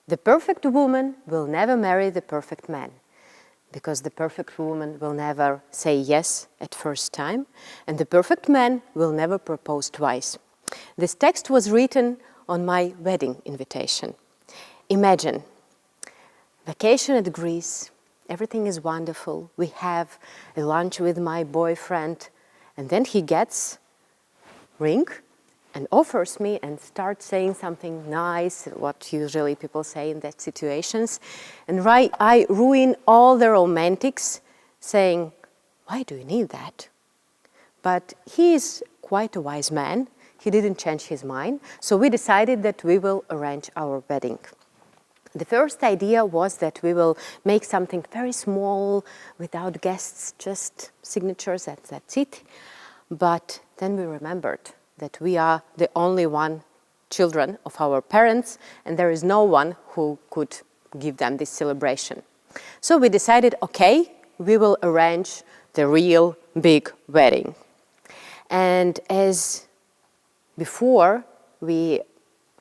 The perfect woman will never marry the perfect man, because the perfect woman will never say yes at first time, and the perfect man will never propose twice. This text was written on my wedding invitation. Imagine, vacation at Greece, everything is wonderful, we have a lunch with my boyfriend, and then he gets ring and offers me and starts saying something nice, what usually people say in that situations. And I ruin all the romantics saying, why do you need that? But he is quite a wise man. He didn't change his mind. So we decided that we will arrange our wedding. The first idea was that we will make something very small, without guests, just signatures, that's it. But then we remembered that we are the only children of our parents, and there is no one who could give them this celebration. So we decided, okay, we will arrange the real big wedding. And as before, we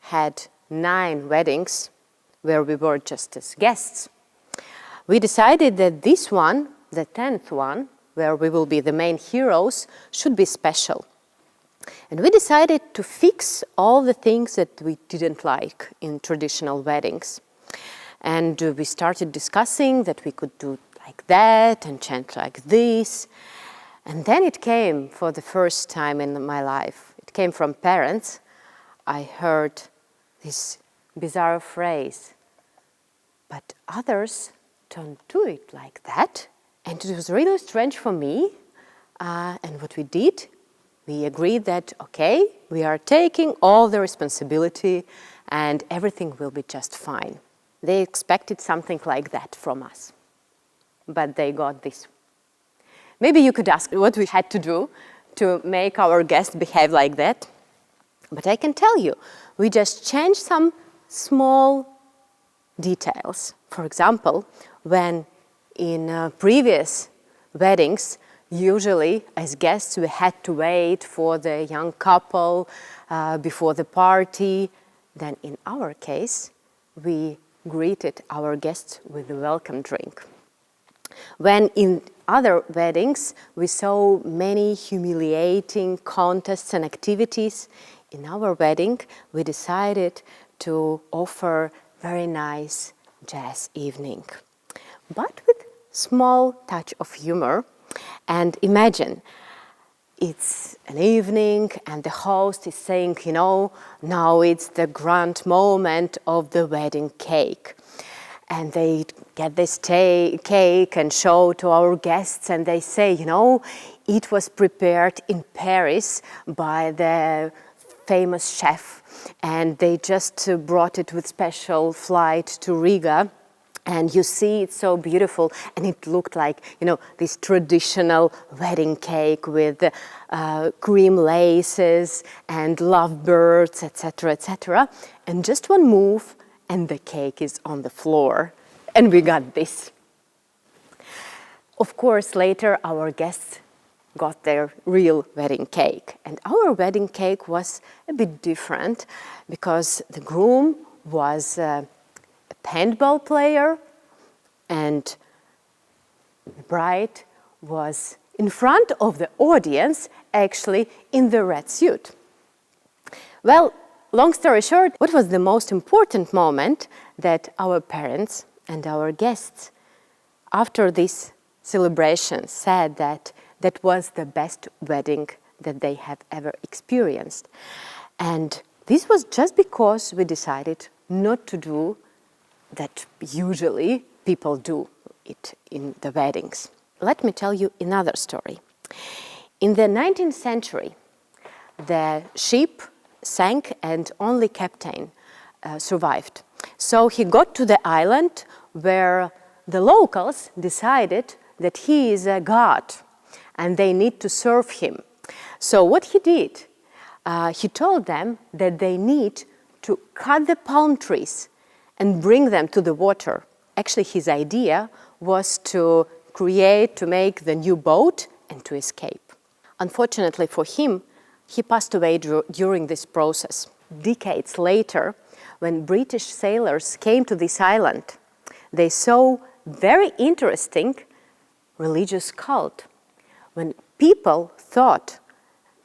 had 9 weddings where we were just as guests. We decided that this one, the 10th one, where we will be the main heroes, should be special. And we decided to fix all the things that we didn't like in traditional weddings. And we started discussing that we could do like that and chant like this. And then it came for the first time in my life. It came from parents. I heard this bizarre phrase, but others don't do it like that. And it was really strange for me. And what we did, we agreed that, okay, we are taking all the responsibility and everything will be just fine. They expected something like that from us, but they got this. Maybe you could ask what we had to do to make our guests behave like that. But I can tell you, we just changed some small details. For example, when in previous weddings, usually, as guests, we had to wait for the young couple before the party. Then in our case, we greeted our guests with a welcome drink. When in other weddings, we saw many humiliating contests and activities, in our wedding, we decided to offer very nice jazz evening, but with small touch of humor. And imagine, it's an evening and the host is saying, you know, now it's the grand moment of the wedding cake. And they get this cake and show to our guests and they say, you know, it was prepared in Paris by the famous chef and they just brought it with special flight to Riga. And you see, it's so beautiful, and it looked like, you know, this traditional wedding cake with cream laces and lovebirds, etc., etc. And just one move, and the cake is on the floor. And we got this. Of course, later our guests got their real wedding cake. And our wedding cake was a bit different because the groom was handball player, and the bride was in front of the audience, actually in the red suit. Well, long story short, what was the most important moment that our parents and our guests, after this celebration, said that that was the best wedding that they have ever experienced. And this was just because we decided not to do that usually people do it in the weddings. Let me tell you another story. In the 19th century, the ship sank and only captain survived. So he got to the island where the locals decided that he is a god and they need to serve him. So what he did, he told them that they need to cut the palm trees and bring them to the water. Actually, his idea was to make the new boat and to escape. Unfortunately for him, he passed away during this process. Decades later, when British sailors came to this island, they saw very interesting religious cult. When people thought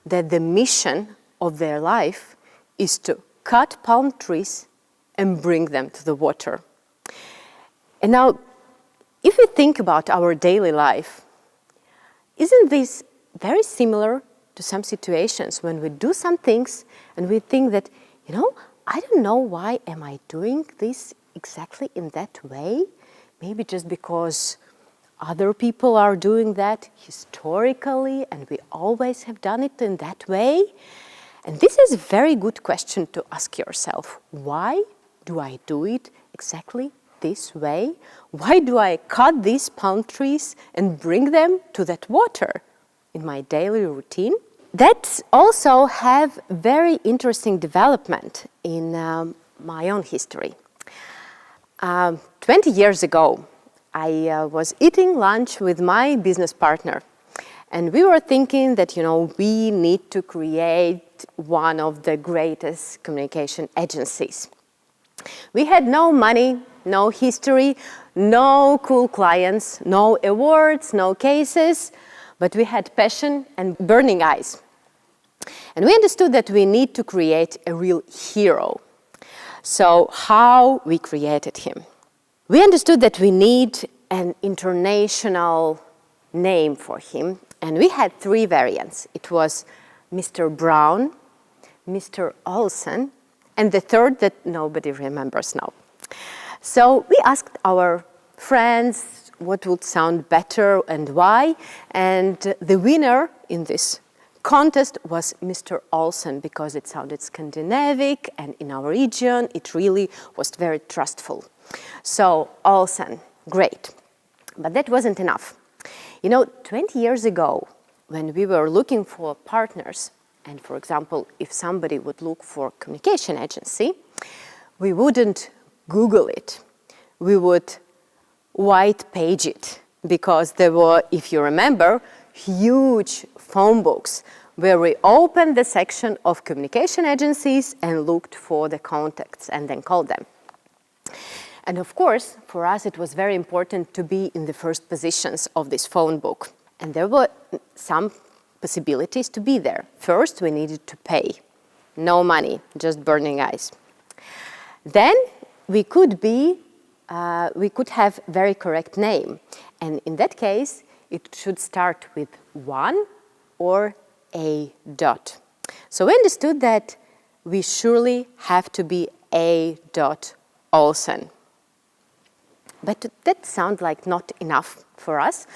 that the mission of their life is to cut palm trees and bring them to the water. And now, if we think about our daily life, isn't this very similar to some situations when we do some things and we think that, I don't know why am I doing this exactly in that way? Maybe just because other people are doing that historically and we always have done it in that way. And this is a very good question to ask yourself. Why do I do it exactly this way? Why do I cut these palm trees and bring them to that water in my daily routine? That also have very interesting development in my own history. 20 years ago, I was eating lunch with my business partner, and we were thinking that, we need to create one of the greatest communication agencies. We had no money, no history, no cool clients, no awards, no cases, but we had passion and burning eyes. And we understood that we need to create a real hero. So how we created him? We understood that we need an international name for him, and we had 3 variants. It was Mr. Brown, Mr. Olsen, and the third that nobody remembers now. So we asked our friends what would sound better and why, and the winner in this contest was Mr. Olsen because it sounded Scandinavian, and in our region it really was very trustful. So Olsen, great. But that wasn't enough. 20 years ago, when we were looking for partners, and for example, if somebody would look for a communication agency, we wouldn't Google it. We would white page it, because there were, if you remember, huge phone books where we opened the section of communication agencies and looked for the contacts and then called them. And of course, for us, it was very important to be in the first positions of this phone book. And there were some possibilities to be there. First, we needed to pay. No money, just burning eyes. Then we could have very correct name. And in that case, it should start with 1 or a dot. So we understood that we surely have to be A. Olsen. But that sounded like not enough for us.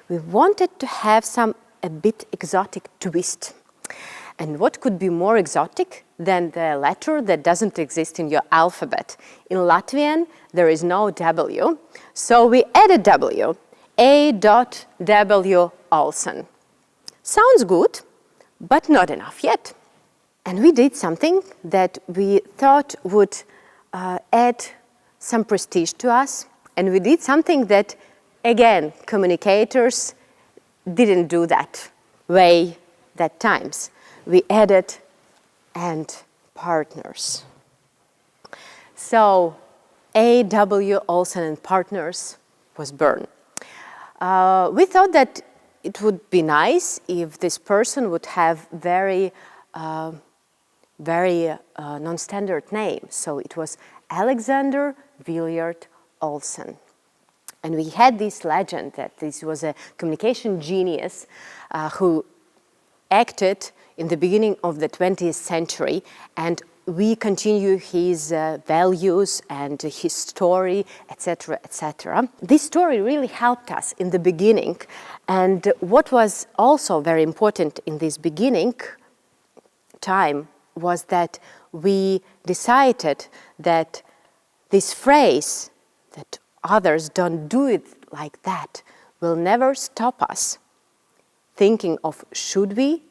We wanted to have a bit exotic twist. And what could be more exotic than the letter that doesn't exist in your alphabet? In Latvian, there is no W. So we added W, A.W. Olsen. Sounds good, but not enough yet. And we did something that we thought would add some prestige to us. And we did something that, again, communicators didn't do that way that times. We added "and partners." So A.W. Olsen and Partners was born. We thought that it would be nice if this person would have very non-standard name. So it was Alexander Villiard Olsen. And we had this legend that this was a communication genius who acted in the beginning of the 20th century, and we continue his values and his story, etc., etc. This story really helped us in the beginning, and what was also very important in this beginning time was that we decided that this phrase, that others don't do it like that, will never stop us thinking of, should we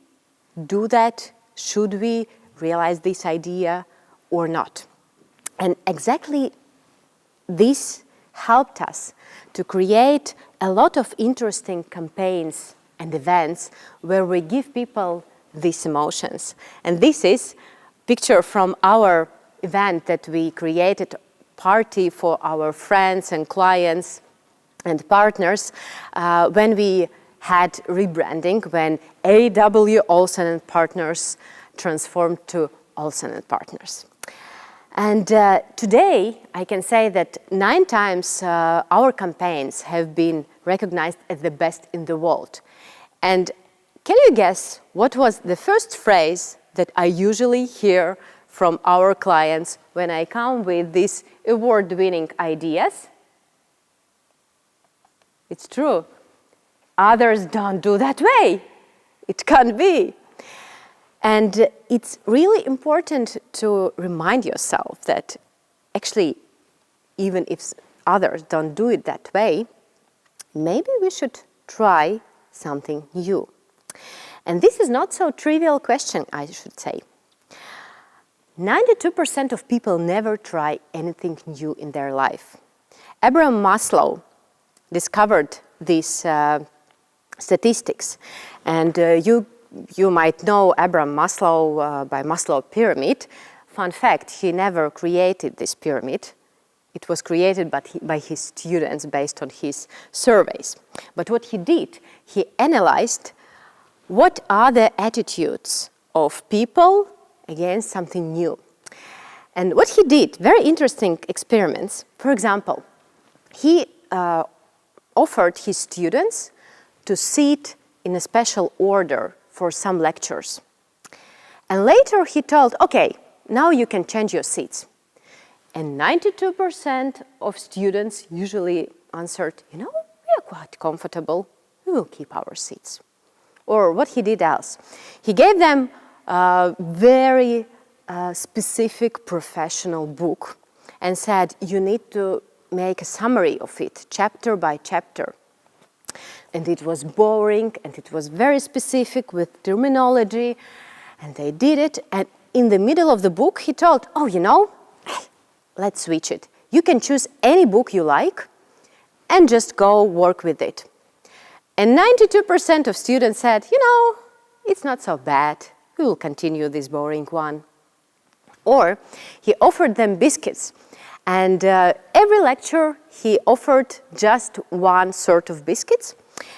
do that? Should we realize this idea or not? And exactly this helped us to create a lot of interesting campaigns and events where we give people these emotions. And this is a picture from our event that we created, party for our friends and clients and partners, when we had rebranding, when AW Olsen+Partners transformed to Olsen+Partners. And today, I can say that 9 times our campaigns have been recognized as the best in the world. And can you guess what was the first phrase that I usually hear from our clients when I come with these award-winning ideas? It's true. Others don't do that way. It can't be. And it's really important to remind yourself that actually, even if others don't do it that way, maybe we should try something new. And this is not so trivial question, I should say. 92% of people never try anything new in their life. Abraham Maslow discovered these statistics, and you might know Abraham Maslow by Maslow pyramid. Fun fact, he never created this pyramid. It was created by his students based on his surveys. But what he did, he analyzed what are the attitudes of people against something new. And what he did, very interesting experiments. For example, he offered his students to sit in a special order for some lectures. And later he told, okay, now you can change your seats. And 92% of students usually answered, we are quite comfortable, we will keep our seats. Or what he did else, he gave them a very specific professional book and said, you need to make a summary of it, chapter by chapter. And it was boring, and it was very specific with terminology, and they did it. And in the middle of the book, he told, let's switch it. You can choose any book you like and just go work with it. And 92% of students said, it's not so bad. We will continue this boring one. Or he offered them biscuits. And every lecture, he offered just one sort of biscuits.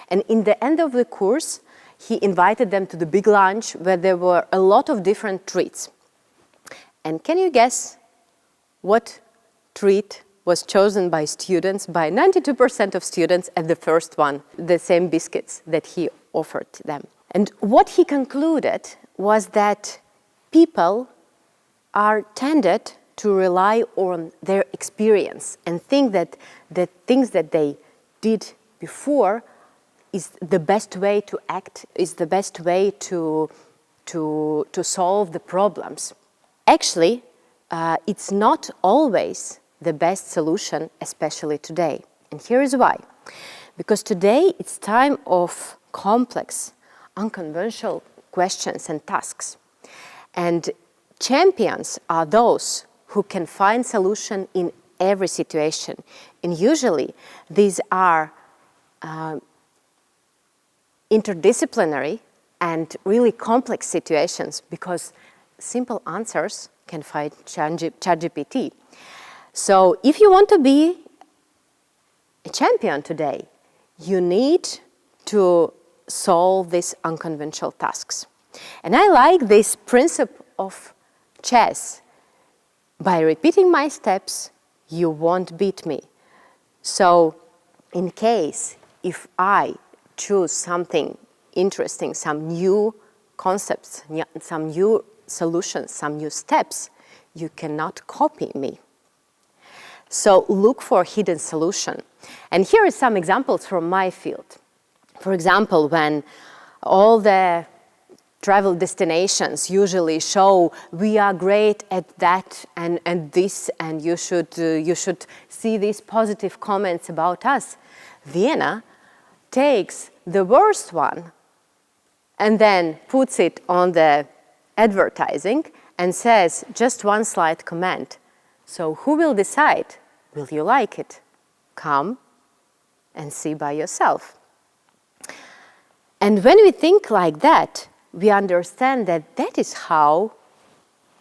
And in the end of the course, he invited them to the big lunch where there were a lot of different treats. And can you guess what treat was chosen by students, by 92% of students at the first one, the same biscuits that he offered them? And what he concluded was that people are tended to rely on their experience and think that the things that they did before is the best way to act, is the best way to solve the problems. Actually, it's not always the best solution, especially today. And here is why. Because today it's time of complex, unconventional questions and tasks. And champions are those who can find solution in every situation. And usually these are interdisciplinary and really complex situations, because simple answers can find ChatGPT. So if you want to be a champion today, you need to solve these unconventional tasks. And I like this principle of chess. By repeating my steps, you won't beat me. So in case if I choose something interesting, some new concepts, some new solutions, some new steps, you cannot copy me. So look for hidden solution. And here are some examples from my field. For example, when all the travel destinations usually show we are great at that and this, and you should see these positive comments about us, Vienna takes the worst one and then puts it on the advertising and says just one slight comment. So who will decide? Will you like it? Come and see by yourself. And when we think like that, we understand that that is how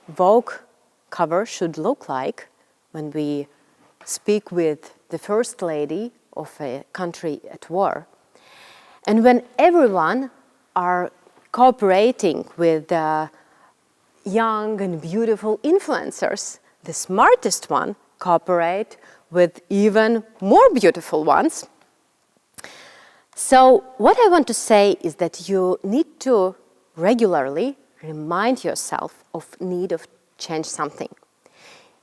Vogue cover should look like when we speak with the first lady of a country at war. And when everyone are cooperating with young and beautiful influencers, the smartest one cooperate with even more beautiful ones. So what I want to say is that you need to regularly remind yourself of need of change something.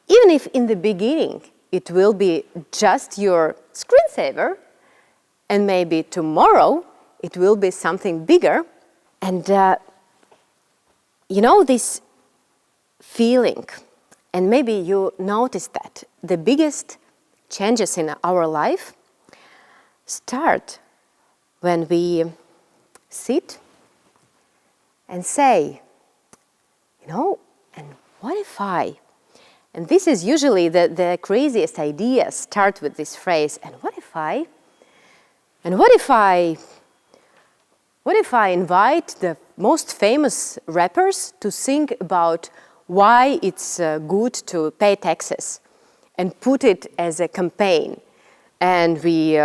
Even if in the beginning it will be just your screensaver, and maybe tomorrow it will be something bigger. And this feeling, and maybe you notice that the biggest changes in our life start when we sit and say, and what if I? And this is usually the craziest ideas start with this phrase, and what if I? And what if I invite the most famous rappers to sing about why it's good to pay taxes and put it as a campaign? And we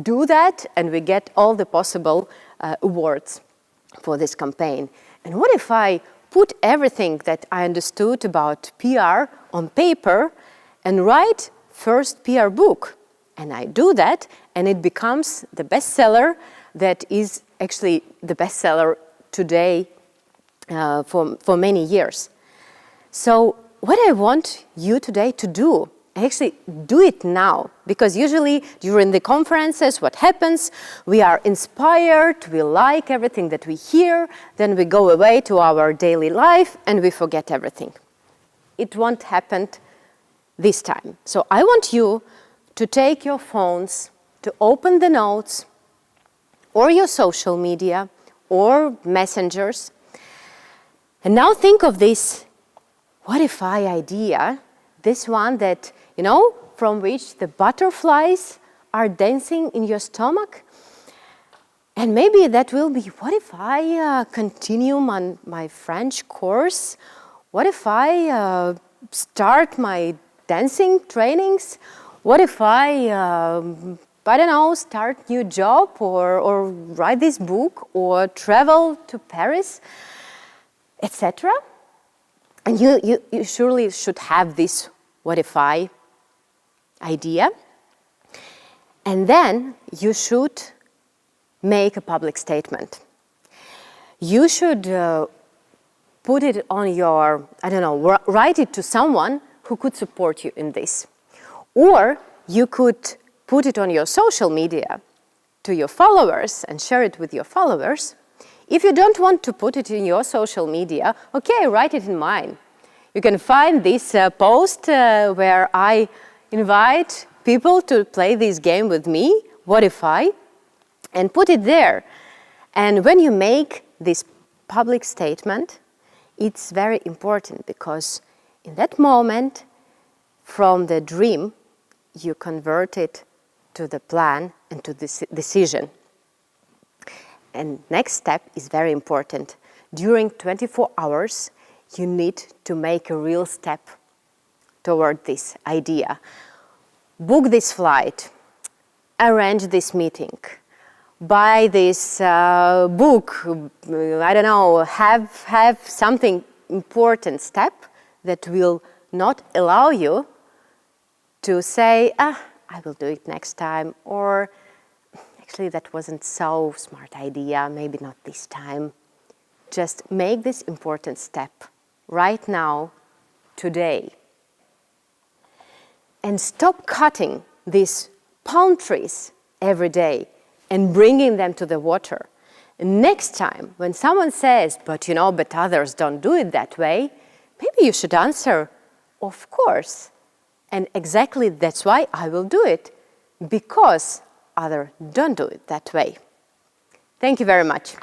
do that and we get all the possible awards for this campaign. And what if I put everything that I understood about PR on paper and write first PR book? And I do that, and it becomes the bestseller that is actually the bestseller today for many years. So what I want you today to do, actually do it now, because usually during the conferences, what happens, we are inspired, we like everything that we hear, then we go away to our daily life and we forget everything. It won't happen this time. So I want you to take your phones, to open the notes, or your social media, or messengers, and now think of this what if I idea, this one that, from which the butterflies are dancing in your stomach. And maybe that will be, what if I continue my French course? What if I start my dancing trainings? What if I start new job or write this book or travel to Paris, etc.? And you surely should have this what if I idea. And then you should make a public statement. You should put it on your, write it to someone who could support you in this. Or you could put it on your social media to your followers and share it with your followers. If you don't want to put it in your social media, okay, write it in mine. You can find this post where I invite people to play this game with me, what if I, and put it there. And when you make this public statement, it's very important because in that moment, from the dream, you convert it to the plan and to this decision. And next step is very important. During 24 hours, you need to make a real step toward this idea. Book this flight, arrange this meeting, buy this book, have something important step that will not allow you to say, I will do it next time, or actually that wasn't so smart idea, maybe not this time. Just make this important step right now, today. And stop cutting these palm trees every day and bringing them to the water. And next time, when someone says, but others don't do it that way, maybe you should answer, of course. And exactly that's why I will do it, because others don't do it that way. Thank you very much.